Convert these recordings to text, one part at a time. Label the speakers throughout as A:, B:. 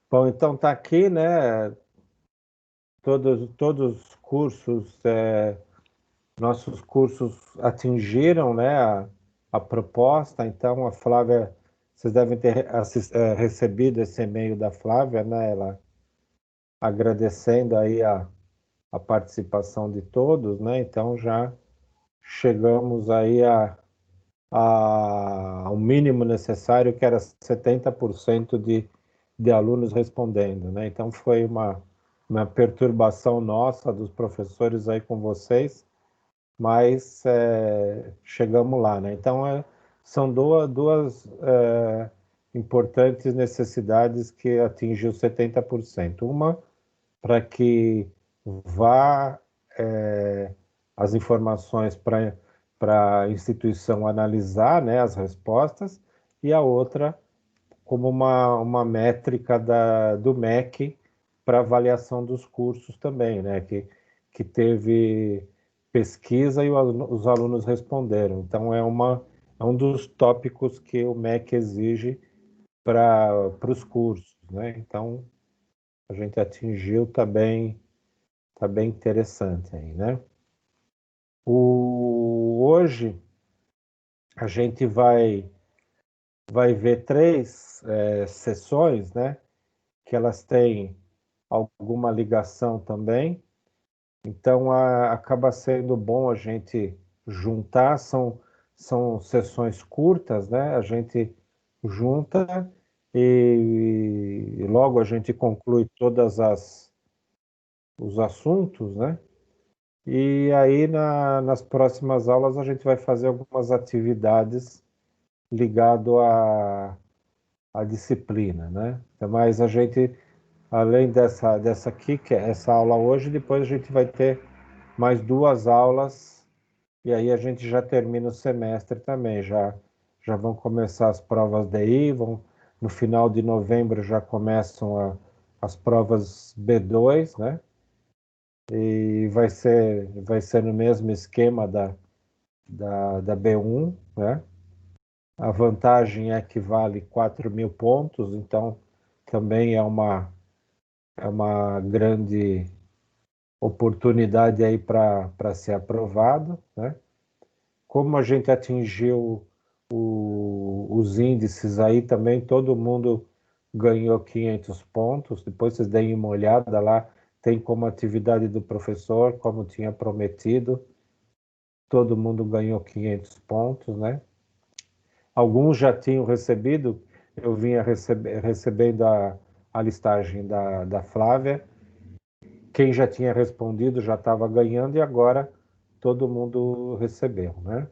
A: Bom, então está aqui, né? Todos os cursos, nossos cursos atingiram, né, a proposta. Então, a Flávia, vocês devem ter recebido esse e-mail da Flávia, né? Ela agradecendo aí a participação de todos, né? Então, já chegamos aí ao mínimo necessário, que era 70% de alunos respondendo, né? Então, foi uma perturbação nossa, dos professores aí com vocês, mas chegamos lá, né? Então, são duas importantes necessidades que atingiu 70%. Uma, para que vá as informações para a instituição analisar, né, as respostas, e a outra como uma métrica do MEC para avaliação dos cursos também, né, que teve pesquisa e os alunos responderam. Então, é um dos tópicos que o MEC exige para os cursos, né? Então, a gente atingiu, tá bem interessante aí, né? Hoje a gente vai ver três sessões, né? Que elas têm alguma ligação também. Então acaba sendo bom a gente juntar, são sessões curtas, né? A gente junta e logo a gente conclui todas os assuntos, né? E aí nas próximas aulas a gente vai fazer algumas atividades ligado à disciplina, né? Mas a gente, além dessa aqui, que é essa aula hoje, depois a gente vai ter mais duas aulas e aí a gente já termina o semestre também, já vão começar as provas DI, no final de novembro já começam as provas B2, né? E vai ser no mesmo esquema da B1, né? A vantagem é que vale 4.000 pontos, então também é uma grande oportunidade aí para ser aprovado, né? Como a gente atingiu os índices aí também, todo mundo ganhou 500 pontos. Depois vocês deem uma olhada lá, tem como atividade do professor, como tinha prometido, todo mundo ganhou 500 pontos, né? Alguns já tinham recebido, eu vinha recebendo a listagem da Flávia. Quem já tinha respondido já estava ganhando e agora todo mundo recebeu, né?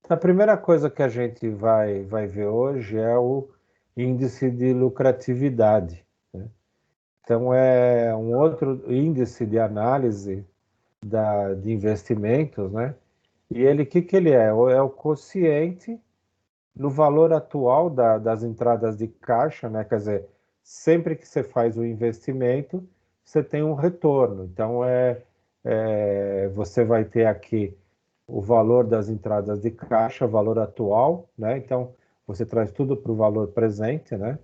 A: A primeira coisa que a gente vai ver hoje é o índice de lucratividade, né? Então, é um outro índice de análise de investimentos, né? E ele, o que ele é? É o quociente no valor atual das entradas de caixa, né? Quer dizer, sempre que você faz o investimento, você tem um retorno. Então, você vai ter aqui o valor das entradas de caixa, valor atual, né? Então, você traz tudo para o valor presente, né?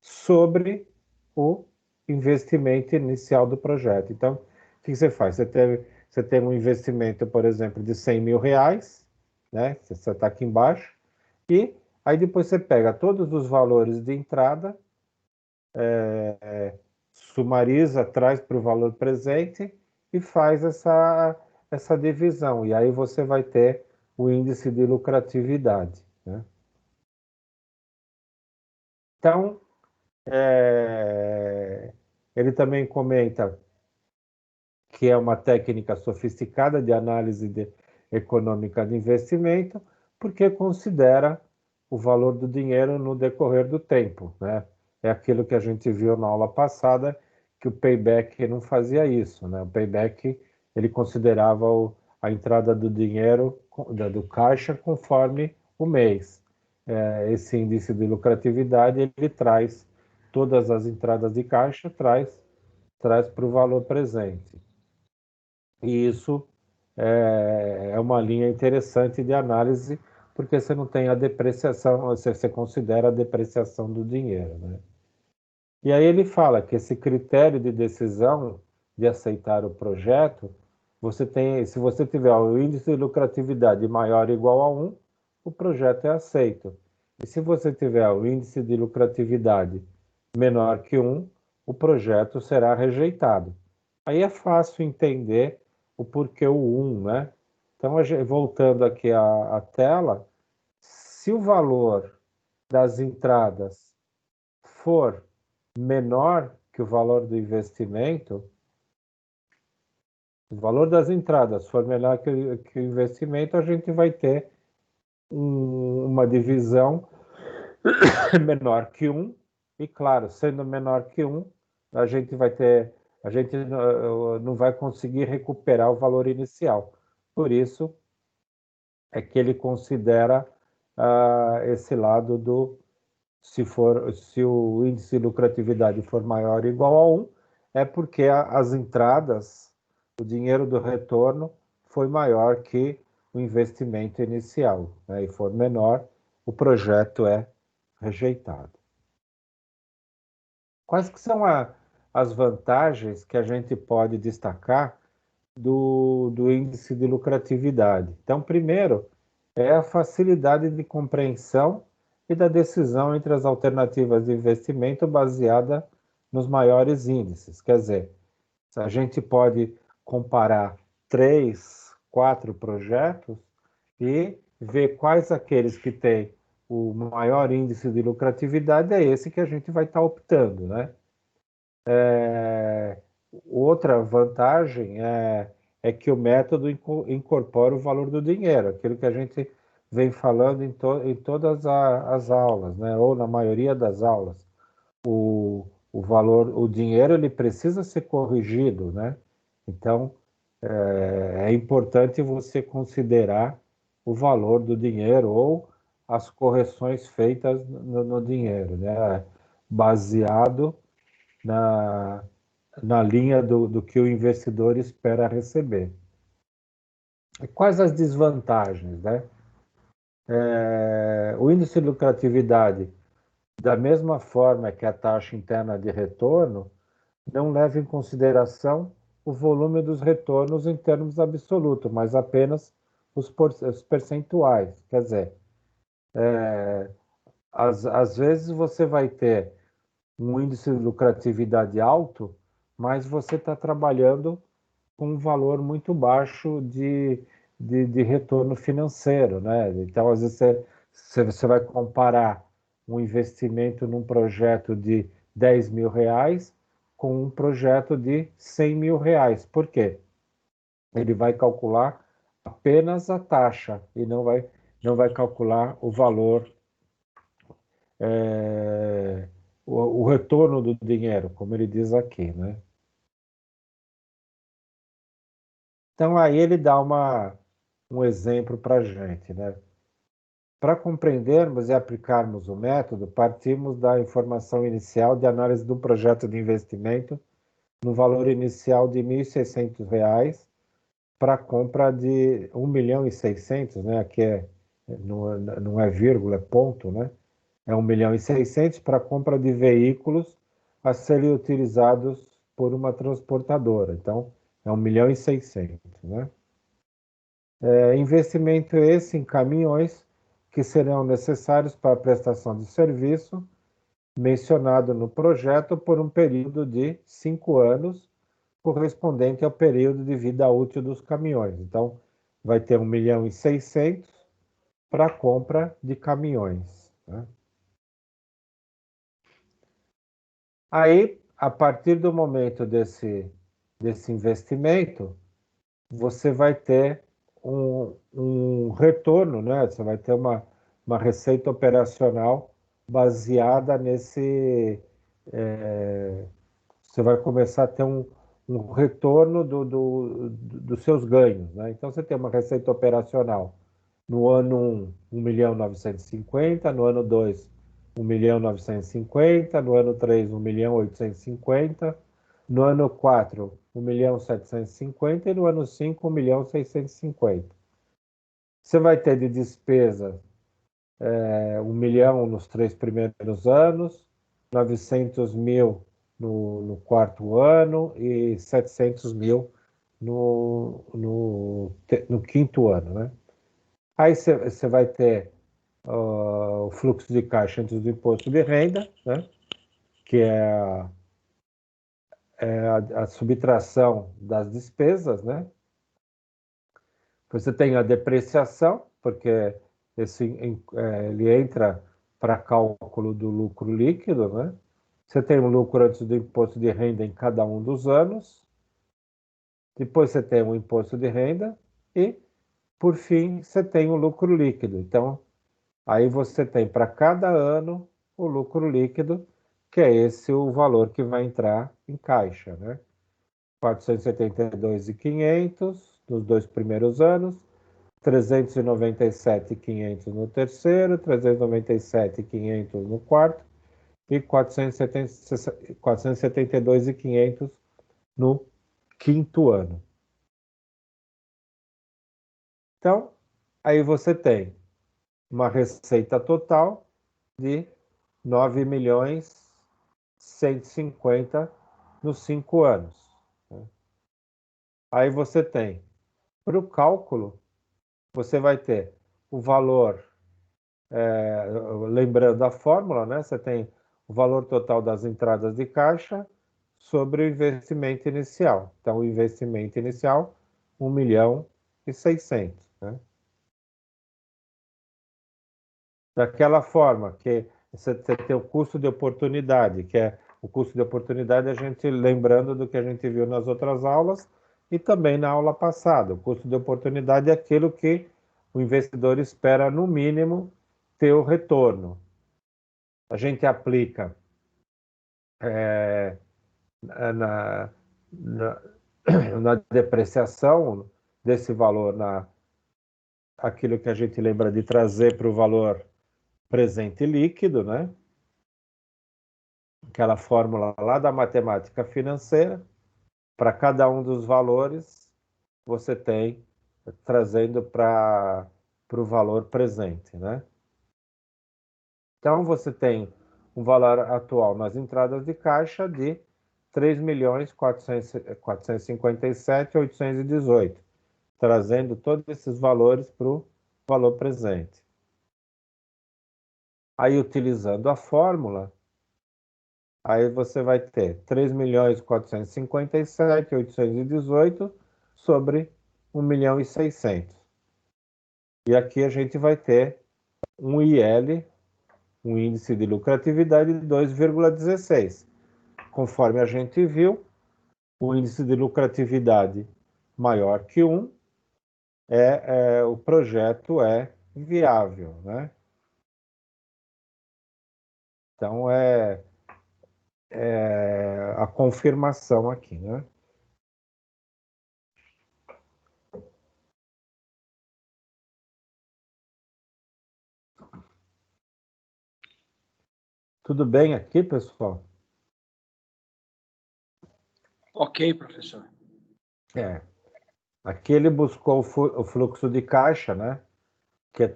A: Sobre o investimento inicial do projeto. Então, o que você faz? Você tem um investimento, por exemplo, de 100 mil reais, né? Você está aqui embaixo, e aí depois você pega todos os valores de entrada, sumariza, traz para o valor presente e faz essa divisão. E aí você vai ter o índice de lucratividade, né? Então, ele também comenta que é uma técnica sofisticada de análise econômica de investimento, porque considera o valor do dinheiro no decorrer do tempo, né? É aquilo que a gente viu na aula passada, que o payback não fazia isso, né? O payback, ele considerava a entrada do dinheiro, do caixa, conforme o mês. Esse índice de lucratividade, ele traz todas as entradas de caixa, traz para o valor presente. E isso é uma linha interessante de análise, porque você não tem a depreciação, você considera a depreciação do dinheiro, né? E aí ele fala que esse critério de decisão de aceitar o projeto, você tem, se você tiver o índice de lucratividade maior ou igual a 1, o projeto é aceito. E se você tiver o índice de lucratividade menor que 1, o projeto será rejeitado. Aí é fácil entender o porquê o 1, né? Então, voltando aqui à tela, se o valor das entradas for menor que o valor do investimento, o valor das entradas for menor que o investimento, a gente vai ter uma divisão menor que 1, e claro, sendo menor que 1, a gente não vai conseguir recuperar o valor inicial. Por isso é que ele considera esse lado do se o índice de lucratividade for maior ou igual a 1, é porque as entradas, o dinheiro do retorno foi maior que o investimento inicial, né? E for menor, o projeto é rejeitado. Quais que são as vantagens que a gente pode destacar do índice de lucratividade? Então, primeiro, é a facilidade de compreensão e da decisão entre as alternativas de investimento baseada nos maiores índices. Quer dizer, a gente pode comparar 3, 4 projetos e ver quais aqueles que têm o maior índice de lucratividade, é esse que a gente vai estar optando, né? Outra vantagem é que o método incorpora o valor do dinheiro, aquilo que a gente vem falando em todas as aulas, né? Ou na maioria das aulas. O valor, o dinheiro, ele precisa ser corrigido, né? Então, é importante você considerar o valor do dinheiro ou as correções feitas no dinheiro, né? Baseado na, na linha do que o investidor espera receber. E quais as desvantagens, né? O índice de lucratividade, da mesma forma que a taxa interna de retorno, não leva em consideração o volume dos retornos em termos absolutos, mas apenas os percentuais. Quer dizer, às vezes você vai ter um índice de lucratividade alto, mas você está trabalhando com um valor muito baixo de retorno financeiro, né? Então, às vezes, você vai comparar um investimento num projeto de 10 mil reais com um projeto de 100 mil reais. Por quê? Ele vai calcular apenas a taxa e não vai calcular o valor, é, o retorno do dinheiro, como ele diz aqui, né? Então, aí ele dá um exemplo para a gente, né? Para compreendermos e aplicarmos o método, partimos da informação inicial de análise do projeto de investimento no valor inicial de R$ 1.600 para a compra de 1.600.000, né? Aqui não é vírgula, é ponto, né? É 1.600.000 para a compra de veículos a serem utilizados por uma transportadora. Então, é 1.600.000, né? Investimento esse em caminhões que serão necessários para a prestação de serviço, mencionado no projeto por um período de 5 anos, correspondente ao período de vida útil dos caminhões. Então, vai ter 1.600.000 para a compra de caminhões, né? Aí, a partir do momento desse investimento, você vai ter um retorno, né? Você vai ter uma receita operacional baseada nesse. Você vai começar a ter um retorno dos seus ganhos, né? Então, você tem uma receita operacional no ano 1, 1.950.000, no ano 2, 1.950.000, no ano 3, 1.850.000, no ano 4, 1.750.000 e no ano 5, 1.650.000. Você vai ter de despesa 1 milhão nos 3 primeiros anos, 900 mil no quarto ano e 700 mil no quinto ano, né? Aí você vai ter o fluxo de caixa antes do imposto de renda, né? Que é a subtração das despesas, né? Você tem a depreciação, porque ele entra para cálculo do lucro líquido, né? Você tem o lucro antes do imposto de renda em cada um dos anos, depois você tem o imposto de renda e, por fim, você tem o lucro líquido. Então, aí você tem para cada ano o lucro líquido, que é esse o valor que vai entrar em caixa, né? 472.500 nos 2 primeiros anos, 397.500 no terceiro, 397.500 no quarto e 472.500 no quinto ano. Então, aí você tem uma receita total de 9.150.000 nos 5 anos. Aí você tem, para o cálculo, você vai ter o valor, lembrando a fórmula, né? Você tem o valor total das entradas de caixa sobre o investimento inicial. Então, o investimento inicial, 1.600.000, né? Daquela forma que você tem o custo de oportunidade, que é o custo de oportunidade, a gente lembrando do que a gente viu nas outras aulas e também na aula passada. O custo de oportunidade é aquilo que o investidor espera, no mínimo, ter o retorno. A gente aplica na, na, na depreciação desse valor, aquilo que a gente lembra de trazer para o valor presente líquido, né? Aquela fórmula lá da matemática financeira, para cada um dos valores, você tem trazendo para o valor presente, né? Então, você tem um valor atual nas entradas de caixa de 3.457.818, trazendo todos esses valores para o valor presente. Aí, utilizando a fórmula, aí você vai ter 3.457.818 sobre 1.600.000. E aqui a gente vai ter um IL, um índice de lucratividade de 2,16. Conforme a gente viu, o índice de lucratividade maior que 1, o projeto é viável, né? Então, a confirmação aqui, né? Tudo bem aqui, pessoal?
B: Ok, professor.
A: Aqui ele buscou o fluxo de caixa, né? Que é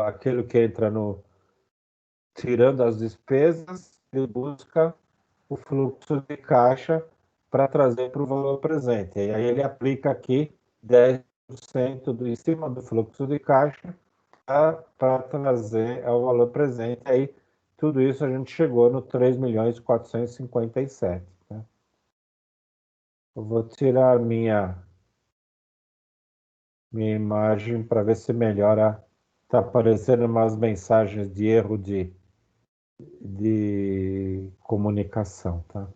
A: aquilo que entra tirando as despesas, ele busca o fluxo de caixa para trazer para o valor presente. E aí ele aplica aqui 10% em cima do fluxo de caixa para trazer ao valor presente. Aí tudo isso a gente chegou no 3.457.000, né? Eu vou tirar minha imagem para ver se melhora. Está aparecendo umas mensagens de erro de comunicação, tá?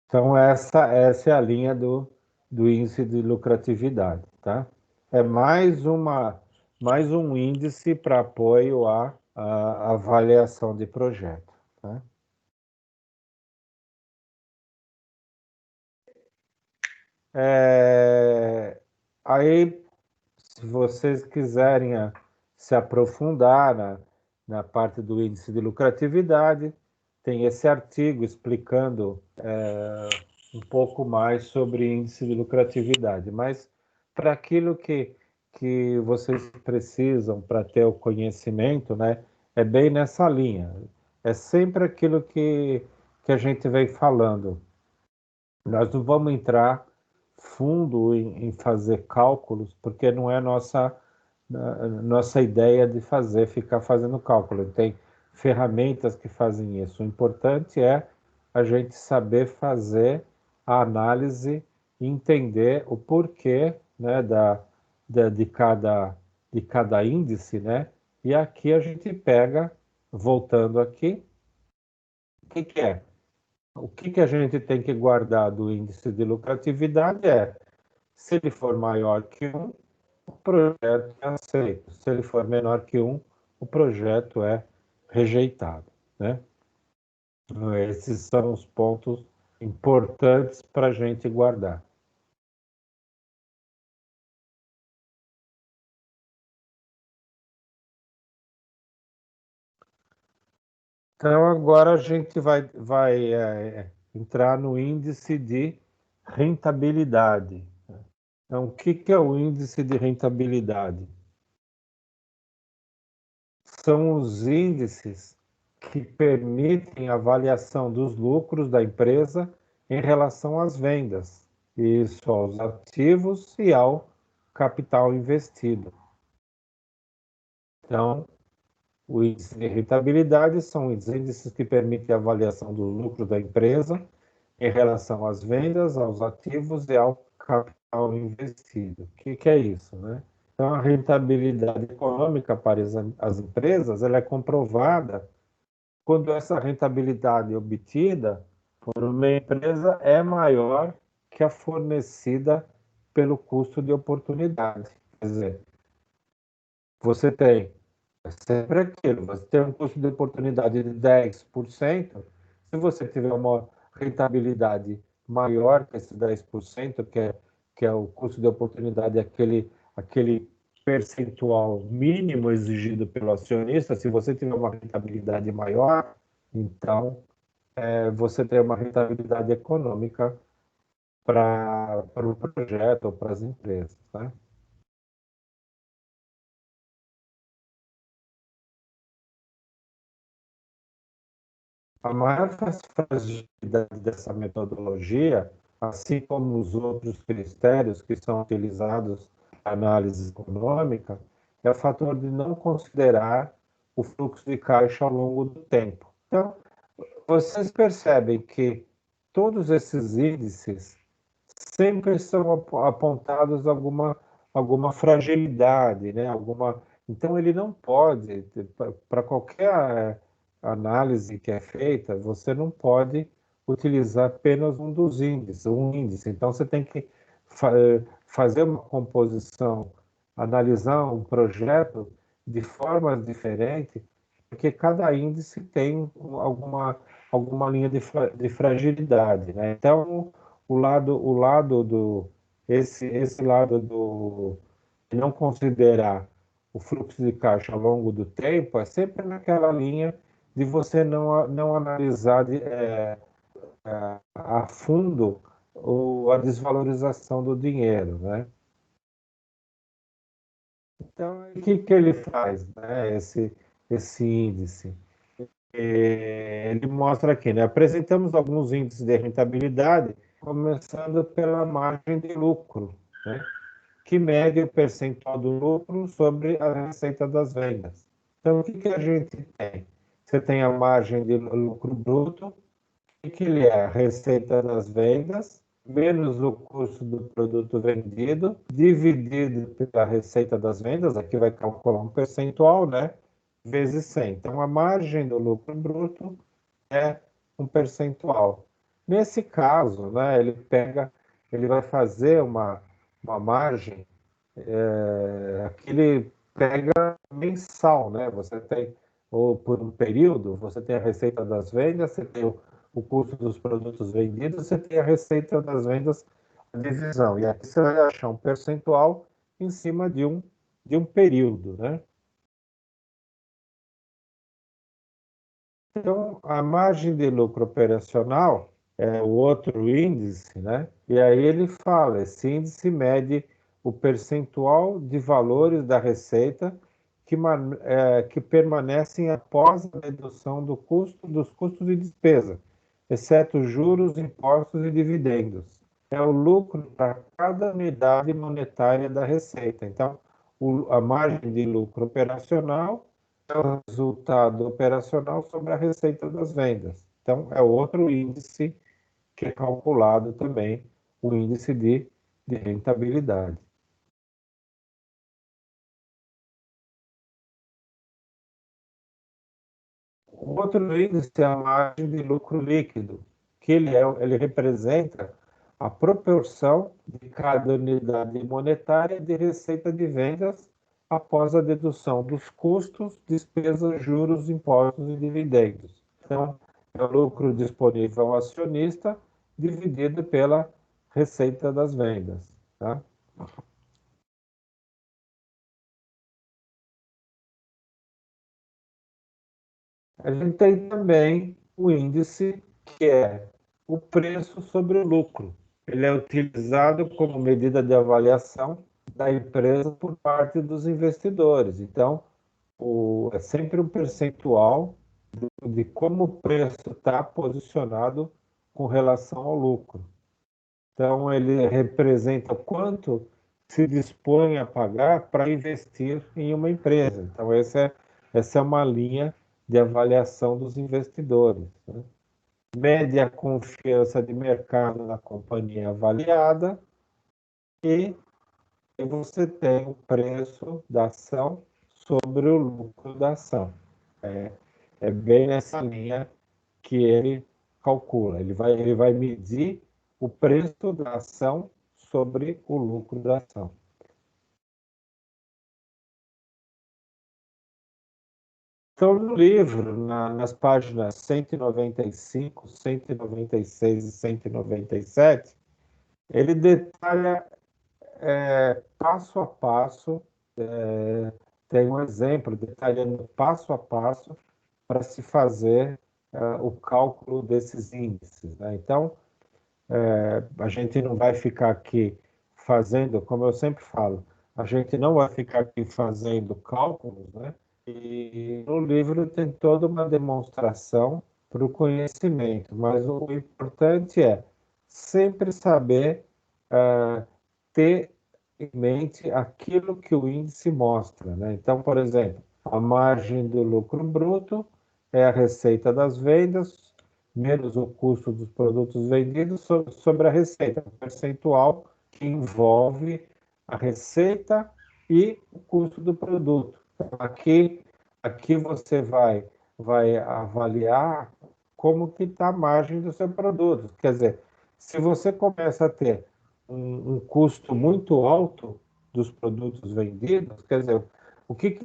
A: Então, essa é a linha do índice de lucratividade, tá? É mais um índice para apoio à avaliação de projeto, tá? Aí, se vocês quiserem se aprofundar na parte do índice de lucratividade, tem esse artigo explicando um pouco mais sobre índice de lucratividade, mas para aquilo que que vocês precisam para ter o conhecimento, né, é bem nessa linha. É sempre aquilo que a gente vem falando. Nós não vamos entrar fundo em fazer cálculos, porque não é nossa ideia de ficar fazendo cálculo. Tem ferramentas que fazem isso. O importante é a gente saber fazer a análise e entender o porquê, né, de cada índice, né? E aqui a gente pega, voltando aqui, o que é? O que a gente tem que guardar do índice de lucratividade é, se ele for maior que 1, o projeto é aceito. Se ele for menor que 1, o projeto é rejeitado, né? Esses são os pontos importantes para a gente guardar. Então, agora a gente vai entrar no índice de rentabilidade. Então, o que é o índice de rentabilidade? São os índices que permitem a avaliação dos lucros da empresa em relação às vendas, isso aos ativos e ao capital investido. Então, o índice de rentabilidade são os índices que permitem a avaliação dos lucros da empresa em relação às vendas, aos ativos e ao capital investido. O que é isso, né? Então, a rentabilidade econômica para as empresas ela é comprovada quando essa rentabilidade obtida por uma empresa é maior que a fornecida pelo custo de oportunidade. Quer dizer, você tem, é sempre aquilo, você tem um custo de oportunidade de 10%, se você tiver uma rentabilidade maior que esse 10%, que é o custo de oportunidade, aquele percentual mínimo exigido pelo acionista, se você tiver uma rentabilidade maior, então você tem uma rentabilidade econômica para o projeto ou para as empresas, né? A maior fragilidade dessa metodologia, assim como os outros critérios que são utilizados na análise econômica, é o fator de não considerar o fluxo de caixa ao longo do tempo. Então, vocês percebem que todos esses índices sempre são apontados alguma fragilidade, né? Então ele não pode, para qualquer análise que é feita, você não pode utilizar apenas um índice. Então você tem que fazer uma composição, analisar um projeto de formas diferentes, porque cada índice tem alguma linha de fragilidade, né? Então o lado esse lado de não considerar o fluxo de caixa ao longo do tempo é sempre naquela linha de você não analisar a fundo a desvalorização do dinheiro, né? Então, o que ele faz, né? Esse índice? Ele mostra aqui, né? Apresentamos alguns índices de rentabilidade, começando pela margem de lucro, né? Que mede o percentual do lucro sobre a receita das vendas. Então, o que a gente tem? Você tem a margem de lucro bruto, que ele é a receita das vendas, menos o custo do produto vendido, dividido pela receita das vendas, aqui vai calcular um percentual, né? Vezes 100. Então, a margem do lucro bruto é um percentual. Nesse caso, né, ele vai fazer uma margem que ele pega mensal, né? Você tem, ou por um período, você tem a receita das vendas, você tem o custo dos produtos vendidos, você tem a receita das vendas, a divisão. E aqui você vai achar um percentual em cima de um período, né? Então, a margem de lucro operacional é o outro índice, né? E aí ele fala, esse índice mede o percentual de valores da receita que permanecem após a dedução dos custos de despesa, exceto juros, impostos e dividendos. É o lucro para cada unidade monetária da receita. Então, a margem de lucro operacional é o resultado operacional sobre a receita das vendas. Então, é outro índice que é calculado também, o índice de rentabilidade. O outro índice é a margem de lucro líquido, que ele representa a proporção de cada unidade monetária de receita de vendas após a dedução dos custos, despesas, juros, impostos e dividendos. Então, é o lucro disponível ao acionista dividido pela receita das vendas. Tá? A gente tem também o índice, que é o preço sobre o lucro. Ele é utilizado como medida de avaliação da empresa por parte dos investidores. Então, é sempre um percentual de como o preço está posicionado com relação ao lucro. Então, ele representa quanto se dispõe a pagar para investir em uma empresa. Então, essa é uma linha de avaliação dos investidores. Né? Mede a confiança de mercado na companhia avaliada e você tem o preço da ação sobre o lucro da ação. É bem nessa linha que ele calcula. Ele vai medir o preço da ação sobre o lucro da ação. Então, no livro, nas páginas 195, 196 e 197, ele detalha passo a passo, tem um exemplo detalhando passo a passo para se fazer o cálculo desses índices. Né? Então, a gente não vai ficar aqui fazendo, como eu sempre falo, a gente não vai ficar aqui fazendo cálculos, né? E no livro tem toda uma demonstração para o conhecimento, mas o importante é sempre saber ter em mente aquilo que o índice mostra, né? Então, por exemplo, a margem do lucro bruto é a receita das vendas menos o custo dos produtos vendidos sobre a receita, um percentual que envolve a receita e o custo do produto. Então, aqui você vai avaliar como que está a margem do seu produto. Quer dizer, se você começa a ter um custo muito alto dos produtos vendidos, quer dizer, o que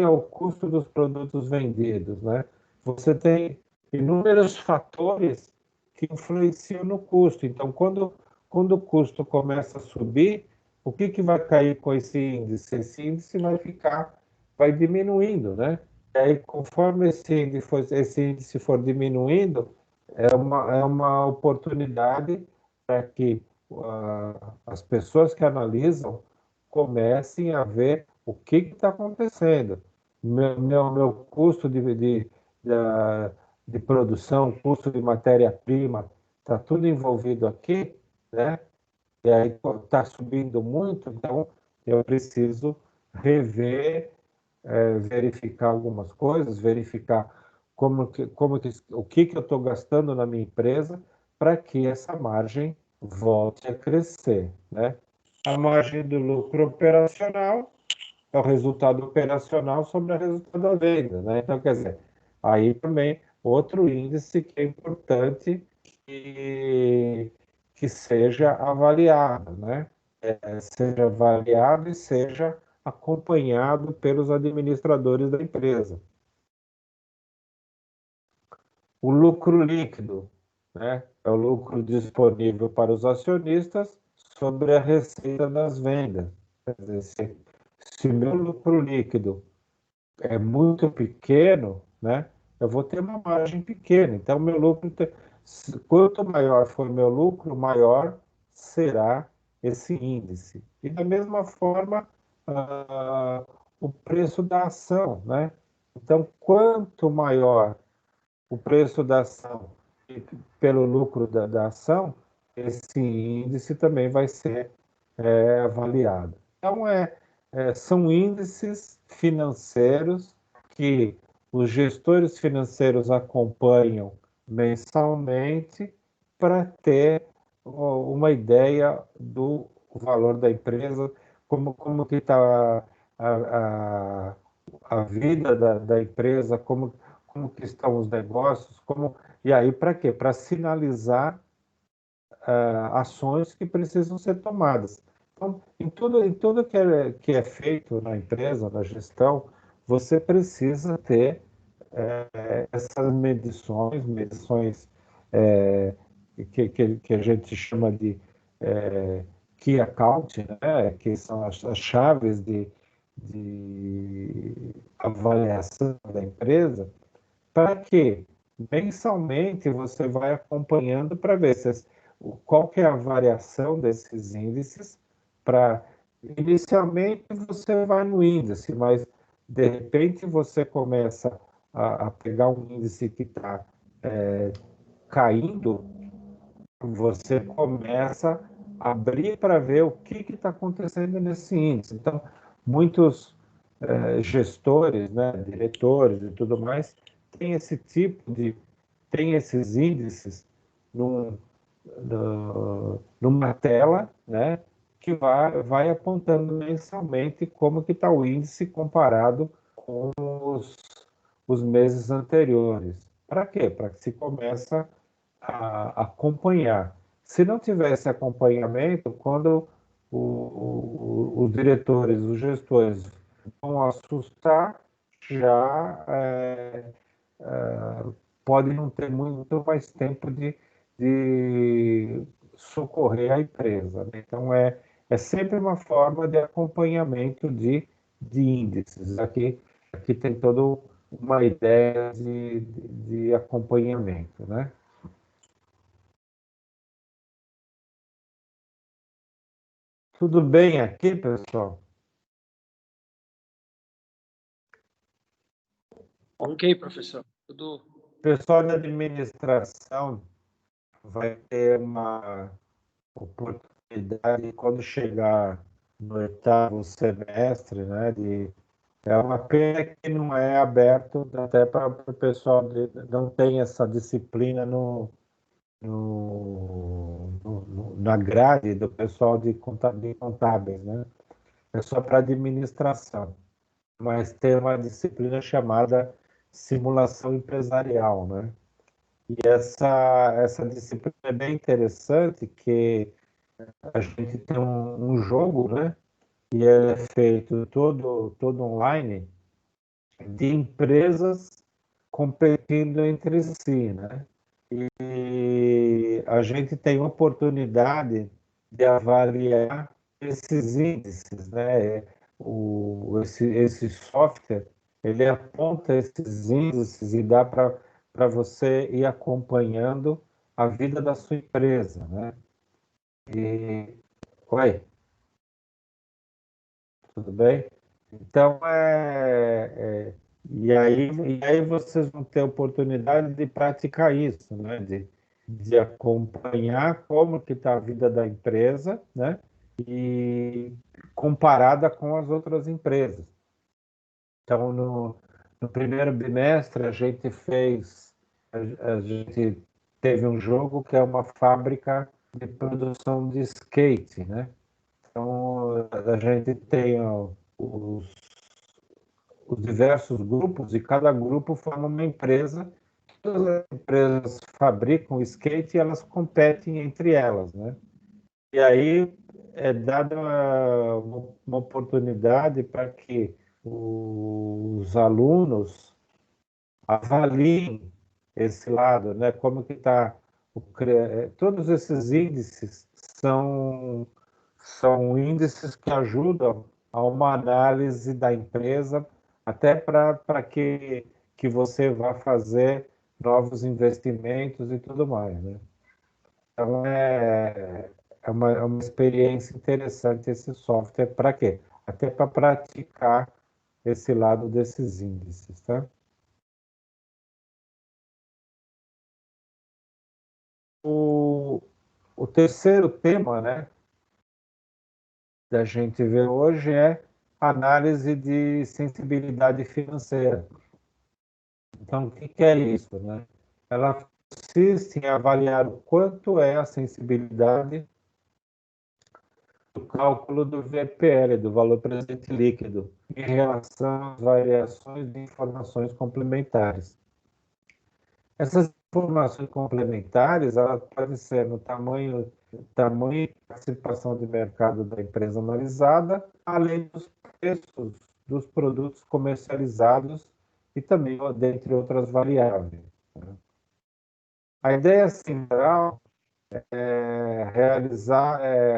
A: é o custo dos produtos vendidos, né? Você tem inúmeros fatores que influenciam no custo. Então, quando o custo começa a subir, o que vai cair com esse índice? Esse índice vai diminuindo, né? E aí, conforme esse índice for diminuindo, é uma oportunidade para que as pessoas que analisam comecem a ver o que está acontecendo. Meu custo de produção, custo de matéria-prima, está tudo envolvido aqui, né? E aí está subindo muito, então eu preciso rever, verificar algumas coisas, verificar o que eu estou gastando na minha empresa para que essa margem volte a crescer, né? A margem do lucro operacional é o resultado operacional sobre o resultado da venda, né? Então, quer dizer, aí também outro índice que é importante que seja avaliado, né? Seja avaliado e seja acompanhado pelos administradores da empresa. O lucro líquido, né? É o lucro disponível para os acionistas sobre a receita das vendas. Quer dizer, se meu lucro líquido é muito pequeno, né? Eu vou ter uma margem pequena. Então, quanto maior for meu lucro, maior será esse índice. E da mesma forma, o preço da ação, né? Então, quanto maior o preço da ação pelo lucro da ação, esse índice também vai ser avaliado. Então, são índices financeiros que os gestores financeiros acompanham mensalmente para ter uma ideia do valor da empresa, como que está a, a vida da empresa, como que estão os negócios, e aí para quê? Para sinalizar ações que precisam ser tomadas. Então, em tudo que é feito na empresa, na gestão, você precisa ter essas medições que a gente chama de Key Account, né? Que são as chaves de avaliação da empresa, para que mensalmente você vai acompanhando para ver qual que é a variação desses índices. Para inicialmente você vai no índice, mas de repente você começa a pegar um índice que está caindo, você começa a abrir para ver o que está acontecendo nesse índice. Então, muitos gestores, né, diretores e tudo mais, tem esses índices num, numa tela, né, que vai apontando mensalmente como que está o índice comparado com os meses anteriores. Para quê? Para que se começa a acompanhar. Se não tivesse acompanhamento, quando os diretores, os gestores vão assustar, já pode não ter muito mais tempo de socorrer a empresa, né? Então, é sempre uma forma de acompanhamento de índices. Aqui tem toda uma ideia de acompanhamento, né? Tudo bem aqui, pessoal?
B: Ok, professor. Tudo
A: O pessoal da administração vai ter uma oportunidade quando chegar no oitavo semestre, né? É uma pena que não é aberto até para o pessoal, não tem essa disciplina na grade do pessoal de contábeis, né? É só para administração, mas tem uma disciplina chamada simulação empresarial, né? E essa disciplina é bem interessante, que a gente tem um jogo, né? E ele é feito todo online, de empresas competindo entre si, né? E a gente tem oportunidade de avaliar esses índices, né? Esse software, ele aponta esses índices e dá para você ir acompanhando a vida da sua empresa, né? E, oi, tudo bem? Então, e aí vocês vão ter a oportunidade de praticar isso, né? De acompanhar como que está a vida da empresa, né? E comparada com as outras empresas. Então, no primeiro bimestre, a gente teve um jogo que é uma fábrica de produção de skate, né? Então, a gente tem os diversos grupos, e cada grupo forma uma empresa. Todas as empresas fabricam skate e elas competem entre elas, né? E aí é dada uma oportunidade para que os alunos avaliem esse lado, né? Como que está todos esses índices são índices que ajudam a uma análise da empresa, até para que você vá fazer novos investimentos e tudo mais, né? Então, é uma experiência interessante esse software. Para quê? Até para praticar esse lado desses índices, tá? O terceiro tema, né, da gente ver hoje é análise de sensibilidade financeira. Então, o que é isso, né? Ela consiste em avaliar o quanto é a sensibilidade do cálculo do VPL, do valor presente líquido, em relação às variações de informações complementares. Essas informações complementares, elas podem ser no tamanho e participação de mercado da empresa analisada, além dos preços dos produtos comercializados e também, dentre outras variáveis. A ideia central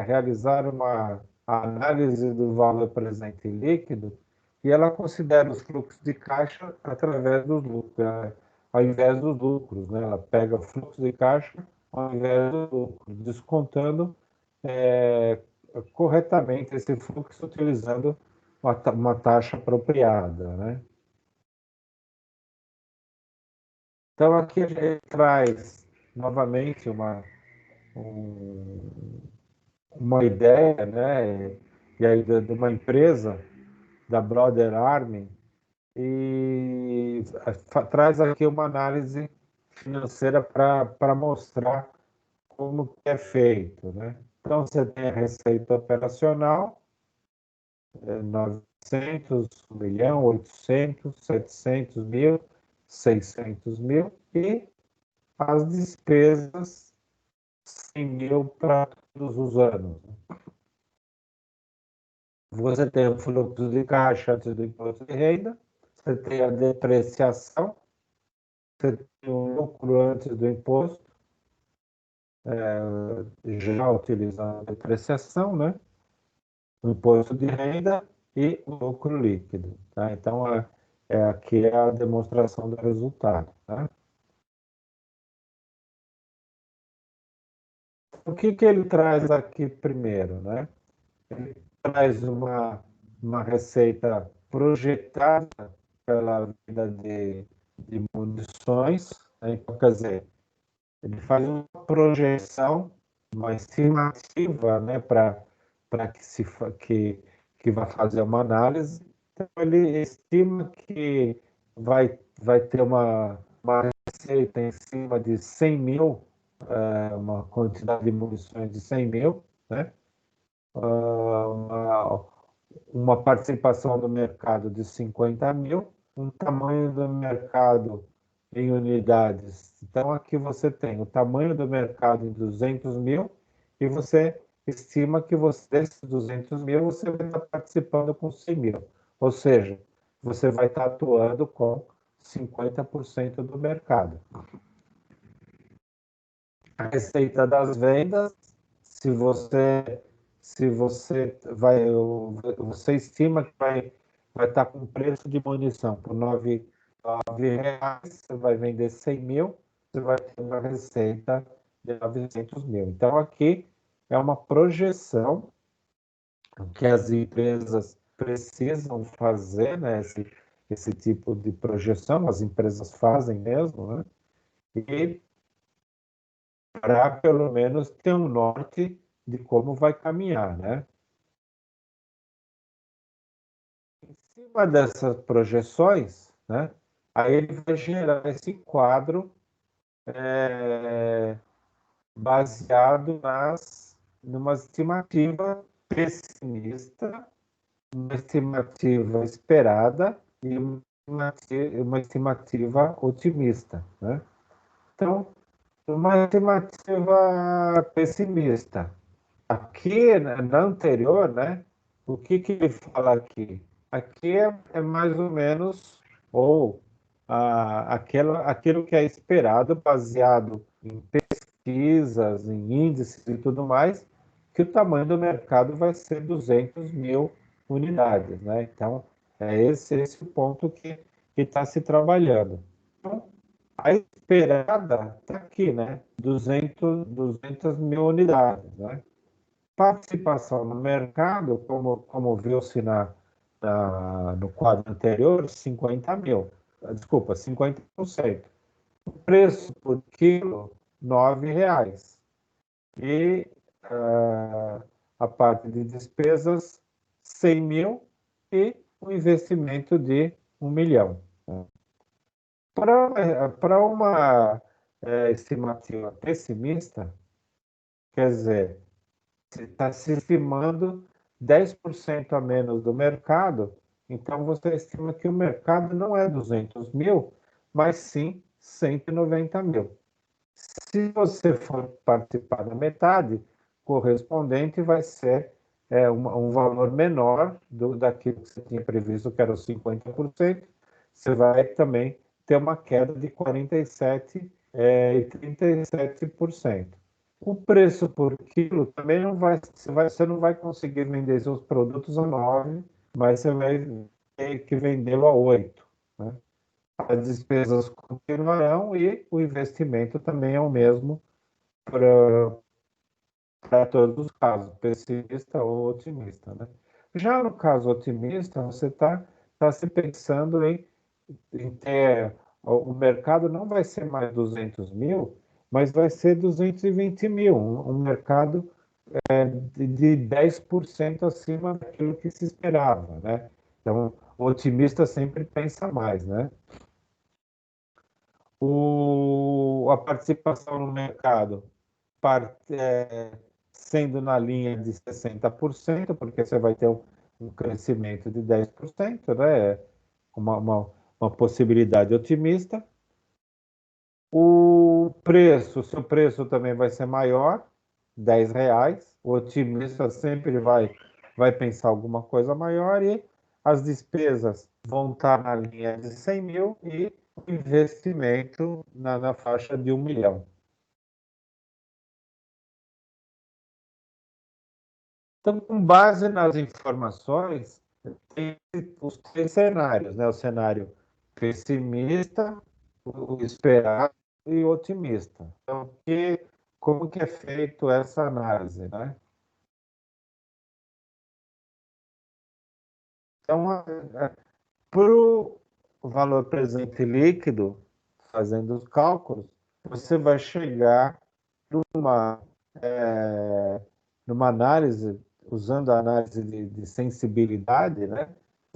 A: realizar uma análise do valor presente líquido e ela considera os fluxos de caixa através dos lucros, ao invés dos lucros, né? Ela pega o fluxo de caixa ao invés do lucro, descontando é, corretamente esse fluxo utilizando uma taxa apropriada, né? Então aqui a gente traz novamente um, uma ideia, né, e aí de uma empresa da Brother Army e traz aqui uma análise financeira para mostrar como que é feito, né? Então você tem a receita operacional, 900, 1 milhão, 800, 700 mil, 600 mil e as despesas 100 mil para todos os anos. Você tem o fluxo de caixa antes do imposto de renda, você tem a depreciação, você tem o lucro antes do imposto, já utilizando a depreciação, né? O imposto de renda e o lucro líquido. Tá? Então, aqui é a demonstração do resultado. Tá? O que ele traz aqui primeiro? Né? Ele traz uma receita projetada pela venda de munições, né? Então, quer dizer, ele faz uma projeção, uma estimativa, né, para que vai fazer uma análise. Então, ele estima que vai ter uma receita em cima de 100 mil, uma quantidade de munições de 100 mil, né? Uma participação do mercado de 50 mil, um tamanho do mercado em unidades. Então, aqui você tem o tamanho do mercado em 200 mil e você estima que desses 200 mil você vai estar participando com 100 mil. Ou seja, você vai estar atuando com 50% do mercado. A receita das vendas, se você se você você estima que vai estar com preço de munição por R$ 9, você vai vender 100 mil, você vai ter uma receita de 900 mil. Então, aqui é uma projeção que as empresas precisam fazer, né? Esse tipo de projeção, as empresas fazem mesmo, né? E para pelo menos ter um norte de como vai caminhar, né? Em cima dessas projeções, né? Aí ele vai gerar esse quadro é, baseado numa estimativa pessimista, uma estimativa esperada e uma estimativa otimista, né? Então, uma estimativa pessimista. Aqui, na anterior, né? O que ele fala aqui? Aqui é mais ou menos, ou aquilo que é esperado, baseado em pesquisas, em índices e tudo mais, que o tamanho do mercado vai ser 200 mil unidades, né? Então, é esse o ponto que está se trabalhando. Então, a esperada está aqui, né? 200 mil unidades, né? Participação no mercado, como viu-se no quadro anterior, 50 mil. Desculpa, 50%. O preço por quilo, R$ 9. E a parte de despesas, 100 mil e um investimento de 1 milhão. Para uma estimativa pessimista, quer dizer, está se estimando 10% a menos do mercado, então você estima que o mercado não é 200 mil, mas sim 190 mil. Se você for participar da metade, correspondente vai ser um valor menor daquilo que você tinha previsto, que era os 50%, você vai também ter uma queda de 47% e 37%. O preço por quilo também não vai, você não vai conseguir vender seus produtos a 9, mas você vai ter que vendê-lo a 8, né? As despesas continuarão e o investimento também é o mesmo para todos os casos, pessimista ou otimista, né? Já no caso otimista, você tá se pensando em ter... O mercado não vai ser mais 200 mil, mas vai ser 220 mil, um mercado de 10% acima daquilo que se esperava, né? Então, o otimista sempre pensa mais, né? A participação no mercado sendo na linha de 60%, porque você vai ter um crescimento de 10%, né? Uma possibilidade otimista. Se o preço também vai ser maior, R$ 10. O otimista sempre vai pensar alguma coisa maior e as despesas vão estar na linha de 100 mil e o investimento na faixa de 1 milhão. Então, com base nas informações, tem os três cenários, né? O cenário pessimista, o esperado e o otimista. Então, como que é feito essa análise, né? Então, para o valor presente líquido, fazendo os cálculos, você vai chegar numa, é, numa análise, usando a análise de sensibilidade, né?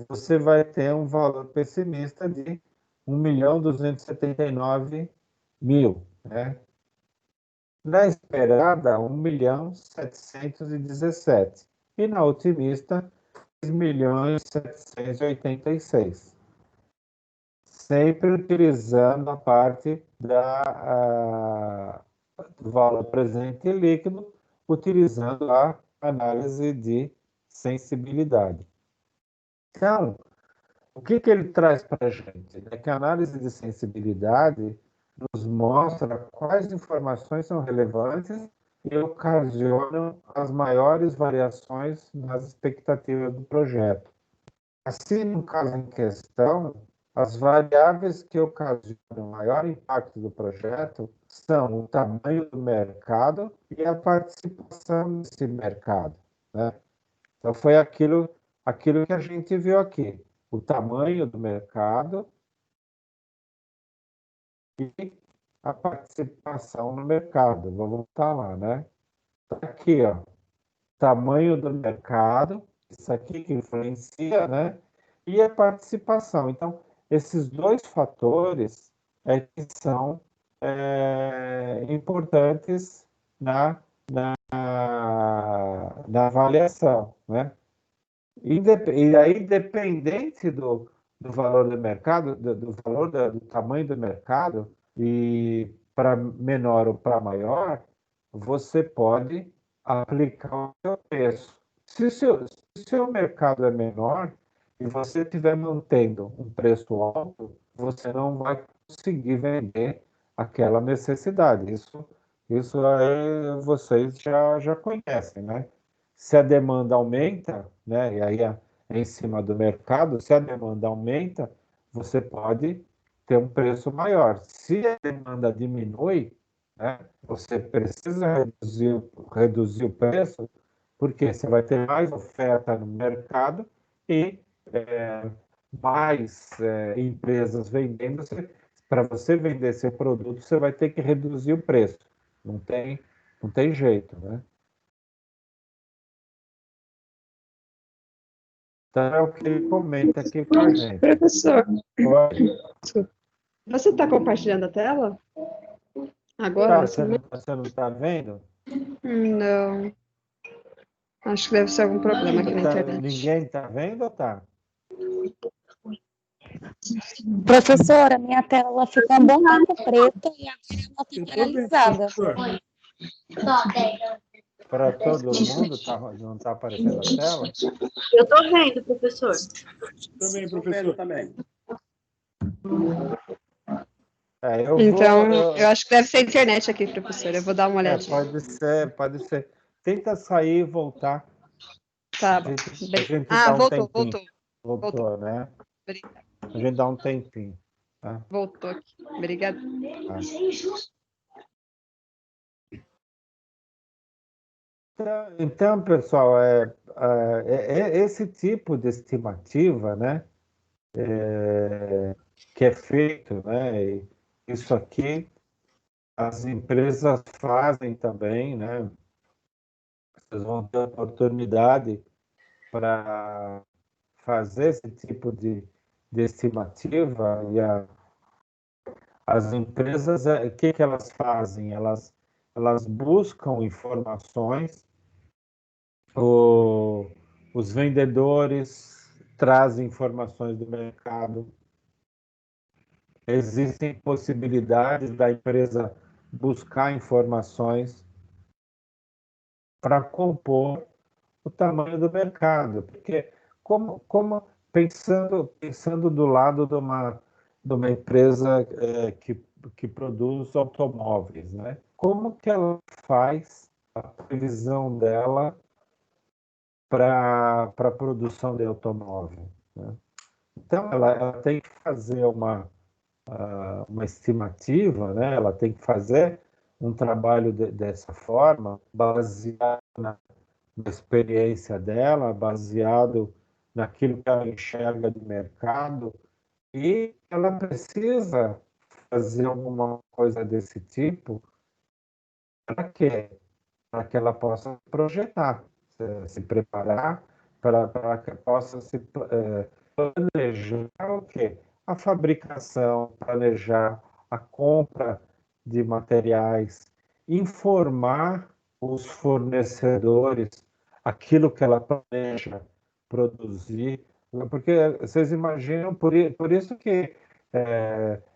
A: Você vai ter um valor pessimista de 1.279.000, né? Na esperada, 1.717. E na otimista, 6.786. Sempre utilizando a parte do valor presente líquido, utilizando a análise de sensibilidade. Então, o que ele traz para a gente? É que a análise de sensibilidade nos mostra quais informações são relevantes e ocasionam as maiores variações nas expectativas do projeto. Assim, no caso em questão, as variáveis que ocasionam maior impacto do projeto são o tamanho do mercado e a participação nesse mercado, né? Então, foi aquilo que a gente viu aqui. O tamanho do mercado e a participação no mercado. Vou voltar lá, né? Tá aqui, ó. Tamanho do mercado, isso aqui que influencia, né? E a participação. Então, esses dois fatores que são importantes na, na avaliação, né? E aí, dependente do valor do mercado, do valor do tamanho do mercado, e para menor ou para maior, você pode aplicar o seu preço. Se o mercado é menor e você estiver mantendo um preço alto, você não vai conseguir vender aquela necessidade. Isso aí vocês já conhecem, né? Se a demanda aumenta, né, e aí é em cima do mercado, se a demanda aumenta, você pode ter um preço maior. Se a demanda diminui, né, você precisa reduzir o preço, Porque você vai ter mais oferta no mercado e mais empresas vendendo. Para você vender seu produto, você vai ter que reduzir o preço. Não tem jeito, né? Então é o que ele comenta aqui com a gente.
C: Professor,
A: Oi?
C: você está compartilhando a tela? Agora,
A: Tá,
C: nesse momento?
A: você não está vendo?
C: Não. Acho que deve ser algum problema aqui na internet.
A: Ninguém está vendo ou tá?
D: Professora, minha tela ela ficou um bom tempo preta e agora ela está paralisada.
A: Para todo mundo não está aparecendo a tela?
E: Eu tô vendo, professor.
B: Também, professor. Também.
C: Então, eu acho que deve ser a internet aqui, professor. Eu vou dar uma olhadinha.
A: Pode ser. Tenta sair e voltar.
C: Tá bom.
A: A gente dá um tempinho.
C: Voltou.
A: Né?
C: Obrigada.
A: A gente dá um tempinho. Tá?
C: Voltou aqui. Obrigada.
A: Tá. Então, pessoal, esse tipo de estimativa, né, que é feito, né, isso aqui as empresas fazem também, né, vocês vão ter oportunidade para fazer esse tipo de estimativa e as empresas, o que elas fazem? Elas buscam informações, os vendedores trazem informações do mercado, existem possibilidades da empresa buscar informações para compor o tamanho do mercado, porque como pensando do lado de uma empresa que produz automóveis, né? Como que ela faz a previsão dela para a produção de automóvel, né? Então ela tem que fazer uma estimativa, né? Ela tem que fazer um trabalho dessa forma, baseado na experiência dela, baseado naquilo que ela enxerga de mercado, e ela precisa fazer alguma coisa desse tipo para quê? Para que ela possa projetar, se preparar, para que possa se planejar o quê? A fabricação, planejar a compra de materiais, informar os fornecedores aquilo que ela planeja produzir, porque vocês imaginam, por isso que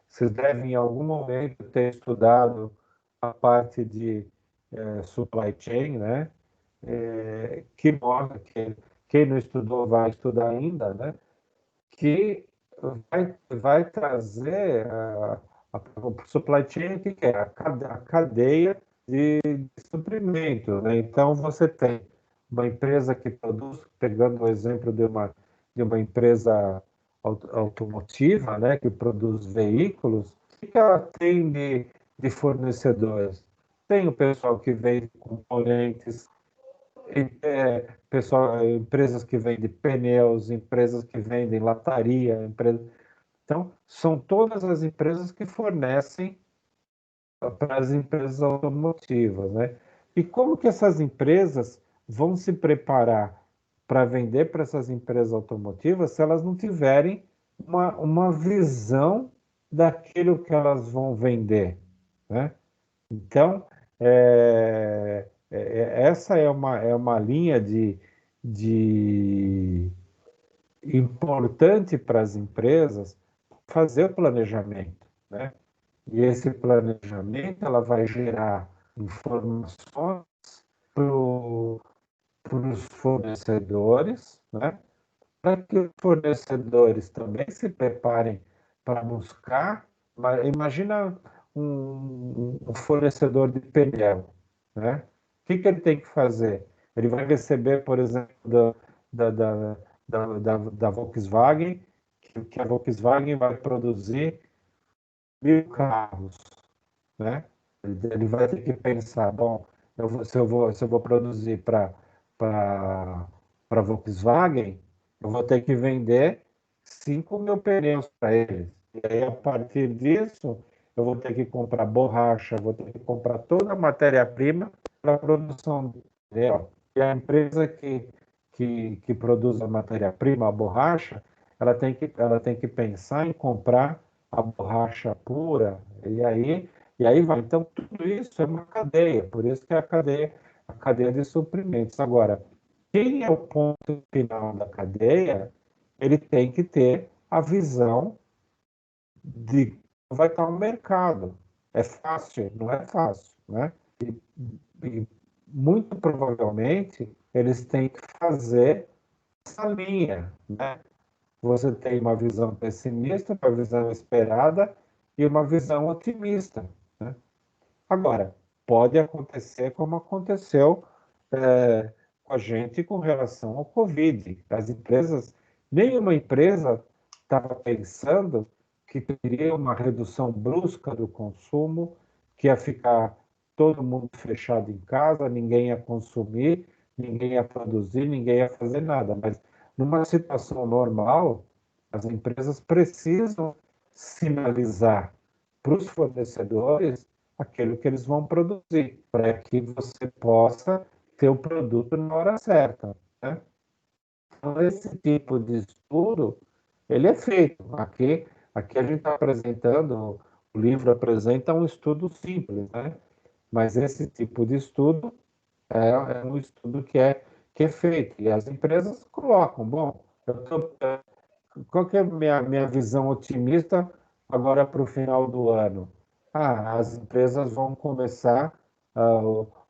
A: vocês devem em algum momento ter estudado a parte de supply chain, né? Que mostra que quem não estudou vai estudar ainda, né? Que vai trazer o supply chain, que é a cadeia de suprimento, né? Então você tem uma empresa que produz, pegando o exemplo de uma empresa automotiva, né, que produz veículos, o que ela tem de fornecedores? Tem o pessoal que vende componentes, empresas que vendem pneus, empresas que vendem lataria, então são todas as empresas que fornecem para as empresas automotivas, né? E como que essas empresas vão se preparar para vender para essas empresas automotivas se elas não tiverem uma visão daquilo que elas vão vender, né? Então, essa é uma linha de importante para as empresas fazer o planejamento, né? E esse planejamento ela vai gerar informações para os fornecedores, né? Para que os fornecedores também se preparem para buscar. Imagina um fornecedor de pneu, né? O que ele tem que fazer? Ele vai receber, por exemplo, da, da, da Volkswagen, que a Volkswagen vai produzir 1.000 carros, né? Ele vai ter que pensar, bom, se eu vou produzir para para a Volkswagen, eu vou ter que vender 5.000 pneus para eles. E aí, a partir disso, eu vou ter que comprar borracha, vou ter que comprar toda a matéria-prima para a produção do pneu. E a empresa que produz a matéria-prima, a borracha, ela tem que pensar em comprar a borracha pura, e aí vai. Então, tudo isso é uma cadeia, por isso que é a cadeia de suprimentos. Agora, quem é o ponto final da cadeia, ele tem que ter a visão de como vai estar o mercado. É fácil? Não é fácil, né? E muito provavelmente eles têm que fazer essa linha, né? Você tem uma visão pessimista, uma visão esperada e uma visão otimista, né? Agora, pode acontecer como aconteceu com a gente com relação ao Covid. As empresas, nenhuma empresa estava pensando que teria uma redução brusca do consumo, que ia ficar todo mundo fechado em casa, ninguém ia consumir, ninguém ia produzir, ninguém ia fazer nada. Mas numa situação normal, as empresas precisam sinalizar para os fornecedores aquilo que eles vão produzir, para que você possa ter o produto na hora certa, né? Então, esse tipo de estudo, ele é feito. Aqui a gente está apresentando, o livro apresenta um estudo simples, né? Mas esse tipo de estudo é um estudo que é feito. E as empresas colocam, bom, qual que é a minha visão otimista agora para o final do ano? As empresas vão começar,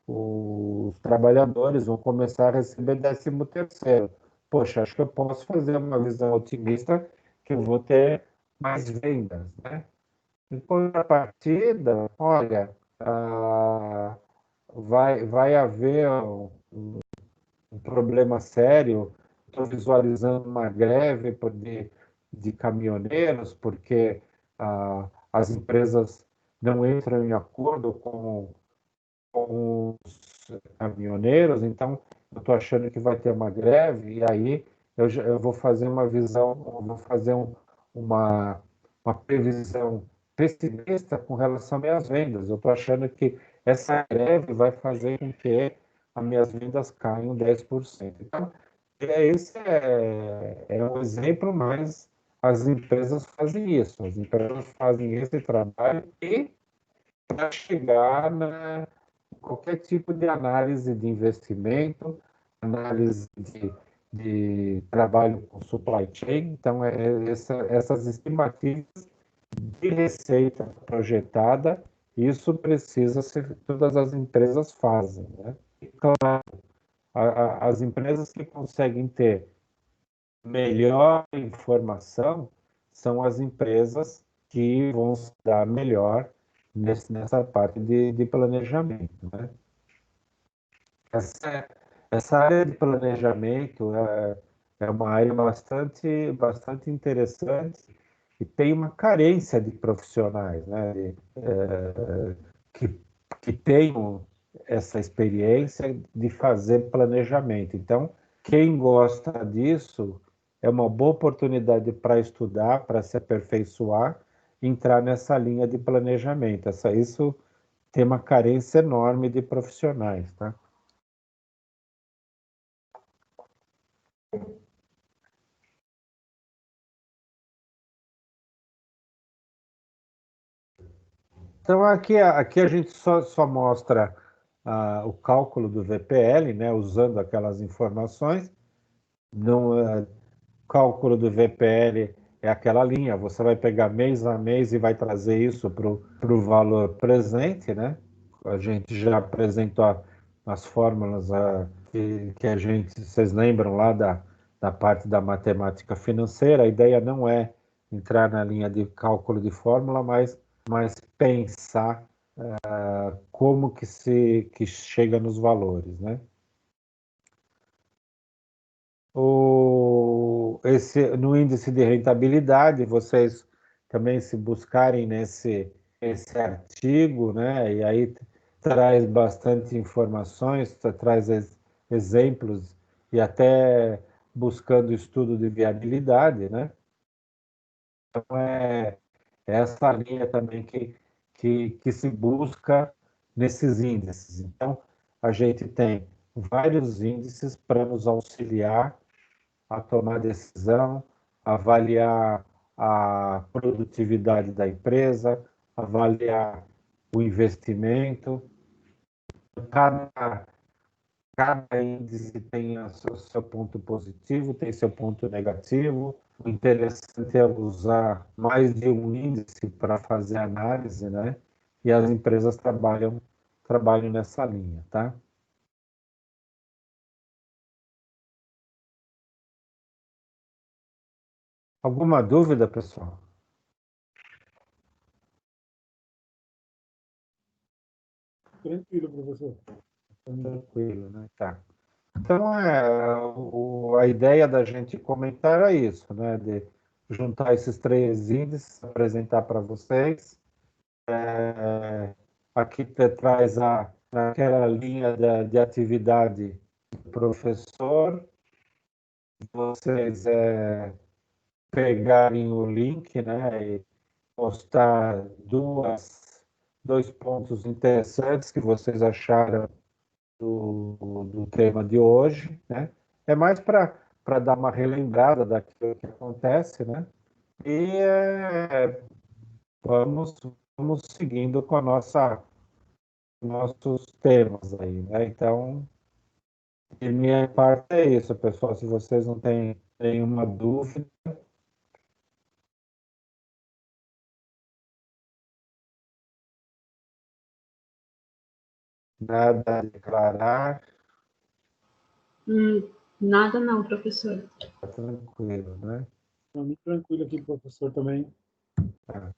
A: os trabalhadores vão começar a receber 13º. Poxa, acho que eu posso fazer uma visão otimista que eu vou ter mais vendas, né? Em contrapartida, olha, vai haver um problema sério. Estou visualizando uma greve de caminhoneiros, porque as empresas não entram em acordo com os caminhoneiros, então eu estou achando que vai ter uma greve, e aí eu vou fazer uma visão, vou fazer uma previsão pessimista com relação às minhas vendas. Eu estou achando que essa greve vai fazer com que as minhas vendas caiam 10%. Então, esse é um exemplo, mas as empresas fazem isso, as empresas fazem esse trabalho e para chegar na qualquer tipo de análise de investimento, análise de trabalho com supply chain. Então, essas estimativas de receita projetada, isso precisa ser, todas as empresas fazem, né? E, claro, as empresas que conseguem ter melhor informação são as empresas que vão se dar melhor nessa parte de planejamento, né? Essa área de planejamento é uma área bastante interessante e tem uma carência de profissionais, né? Que, que tenham essa experiência de fazer planejamento. Então, quem gosta disso é uma boa oportunidade para estudar, para se aperfeiçoar, entrar nessa linha de planejamento. Isso tem uma carência enorme de profissionais, tá? Então, aqui a gente só mostra o cálculo do VPL, né, usando aquelas informações. O cálculo do VPL é aquela linha, você vai pegar mês a mês e vai trazer isso para o valor presente, né? A gente já apresentou as fórmulas que vocês lembram lá da parte da matemática financeira. A ideia não é entrar na linha de cálculo de fórmula, mas pensar como que chega nos valores, né? No índice de rentabilidade, vocês também se buscarem esse artigo, né? E aí traz bastante informações, traz exemplos e até buscando estudo de viabilidade, né? Então, é essa linha também que se busca nesses índices. Então, a gente tem vários índices para nos auxiliar a tomar decisão, avaliar a produtividade da empresa, avaliar o investimento. Cada, cada índice tem o seu ponto positivo, tem seu ponto negativo. O interessante é usar mais de um índice para fazer análise, né? E as empresas trabalham nessa linha, tá? Alguma dúvida, pessoal?
B: Tranquilo, professor.
A: Tranquilo, né? Tá. Então, a ideia da gente comentar é isso, né? De juntar esses três índices, apresentar para vocês. Aqui traz aquela linha de atividade do professor. Vocês pegarem o link, né? E postar dois pontos interessantes que vocês acharam do tema de hoje, né? É mais para dar uma relembrada daquilo que acontece, né? E vamos, vamos seguindo com nossos temas aí, né? Então, de minha parte é isso, pessoal. Se vocês não têm nenhuma dúvida, nada a declarar,
E: Nada não, professor.
A: tá tranquilo, né?
B: Muito tranquilo aqui, professor, também.
A: Tá.